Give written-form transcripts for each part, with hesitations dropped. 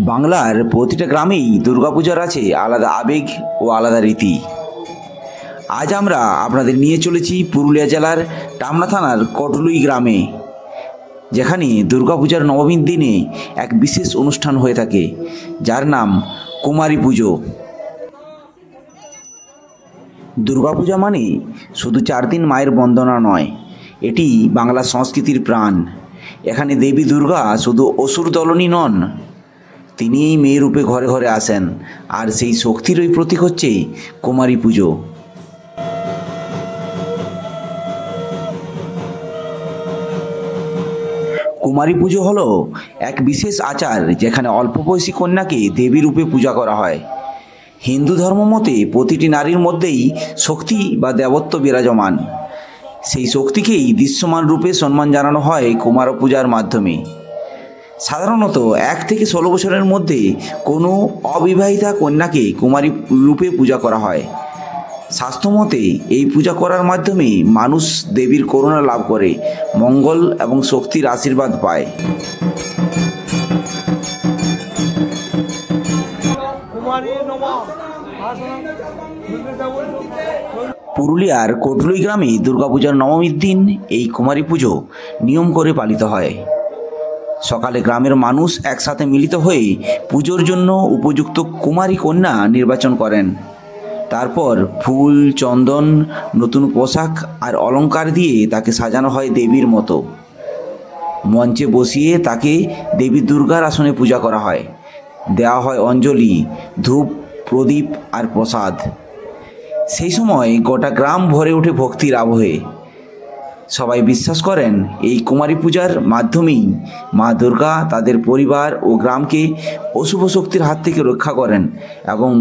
বাংলার প্রতিটা গ্রামেই দুর্গাপূজার আছে আলাদা আবেগ ও আলাদা রীতি। আজ আমরা আপনাদের নিয়ে চলেছি পুরুলিয়া জেলার টামনা থানার কটলুই গ্রামে, যেখানে দুর্গাপূজার নবমীর দিনে এক বিশেষ অনুষ্ঠান হয়ে থাকে, যার নাম কুমারী পুজো। দুর্গাপূজা মানে শুধু 4 দিন মায়ের বন্দনা নয়, এটি বাংলা সংস্কৃতির প্রাণ। এখানে দেবী দুর্গা শুধু অসুর দলনই নন, তিনি এই মেয়ে রূপে ঘরে ঘরে আসেন, আর সেই শক্তিরই প্রতীক হচ্ছে কুমারী পুজো। কুমারী পুজো হলো এক বিশেষ আচার যেখানে অল্প বয়সী কন্যাকে দেবী রূপে পূজা করা হয়। হিন্দু ধর্ম মতে প্রতিটি নারীর মধ্যেই শক্তি বা দেবত্ব বিরাজমান, সেই শক্তিকেই দৃশ্যমান রূপে সম্মান জানানো হয় কুমার পূজার মাধ্যমে। সাধারণত 1 থেকে 16 বছরের মধ্যে কোনো অবিবাহিতা কন্যাকে কুমারী রূপে পূজা করা হয়। শাস্ত্রমতে এই পূজা করার মাধ্যমে মানুষ দেবীর করুণা লাভ করে, মঙ্গল এবং শক্তির আশীর্বাদ পায়। পুরুলিয়ার কটলুই গ্রামে দুর্গাপূজার নবমীর দিন এই কুমারী পুজো নিয়ম করে পালিত হয়। সকালে গ্রামের মানুষ একসাথে মিলিত হয়ে পুজোর জন্য উপযুক্ত কুমারী কন্যা নির্বাচন করেন। তারপর ফুল, চন্দন, নতুন পোশাক আর অলংকার দিয়ে তাকে সাজানো হয় দেবীর মতো। মঞ্চে বসিয়ে তাকে দেবী দুর্গার আসনে পূজা করা হয়। দেওয়া হয় অঞ্জলি, ধূপ, প্রদীপ আর প্রসাদ। সেই সময় গোটা গ্রাম ভরে ওঠে ভক্তির আবহে। সবাই বিশ্বাস করেন এই কুমারী পূজার মাধ্যমেই মা দুর্গা তাদের পরিবার ও গ্রামকে অশুভ শক্তির হাত থেকে রক্ষা করেন এবং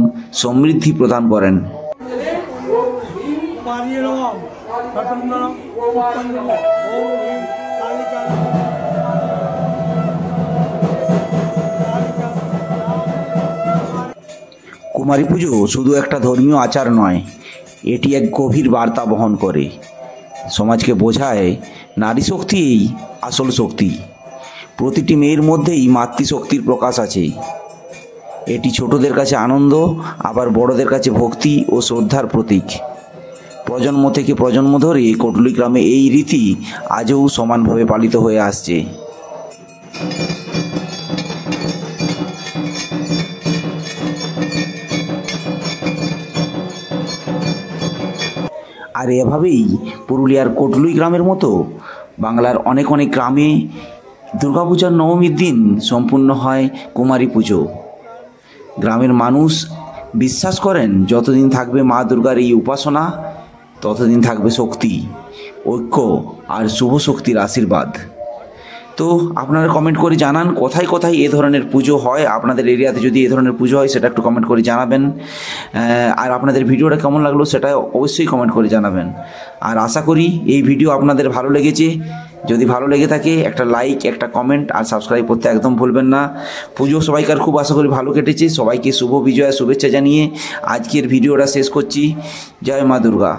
সমৃদ্ধি প্রদান করেন। কুমারী পুজো শুধু একটা ধর্মীয় আচার নয়, এটি এক গভীর বার্তা বহন করে। সমাজকে বোঝায় নারী শক্তিই আসল শক্তি, প্রতিটি মেয়ের মধ্যেই মাতৃশক্তির প্রকাশ আছে। এটি ছোটদের কাছে আনন্দ, আবার বড়দের কাছে ভক্তি ও শ্রদ্ধার প্রতীক। প্রজন্ম থেকে প্রজন্ম ধরে কটলুই গ্রামে এই রীতি আজও সমানভাবে পালিত হয়ে আসছে। আর এভাবেই পুরুলিয়ার কটলুই গ্রামের মতো বাংলার অনেক অনেক গ্রামে দুর্গাপূজার নবমীর দিন সম্পূর্ণ হয় কুমারী পুজো। গ্রামের মানুষ বিশ্বাস করেন যতদিন থাকবে মা দুর্গার এই উপাসনা, ততদিন থাকবে শক্তি, ঐক্য আর শুভ শক্তির আশীর্বাদ। তো আপনারা কমেন্ট করে জানান কোথায় কোথায় এ ধরনের পুজো হয়। আপনাদের এরিয়াতে যদি এ ধরনের পুজো হয় সেটা একটু কমেন্ট করে জানাবেন। আর আপনাদের ভিডিওটা কেমন লাগলো সেটা অবশ্যই কমেন্ট করে জানাবেন। আর আশা করি এই ভিডিও আপনাদের ভালো লেগেছে। যদি ভালো লেগে থাকে একটা লাইক, একটা কমেন্ট আর সাবস্ক্রাইব করতে একদম ভুলবেন না। পুজো সবাইকার খুব আশা করি ভালো কেটেছে। সবাইকে শুভ বিজয়া শুভেচ্ছা জানিয়ে আজকের ভিডিওটা শেষ করছি। জয় মা দুর্গা।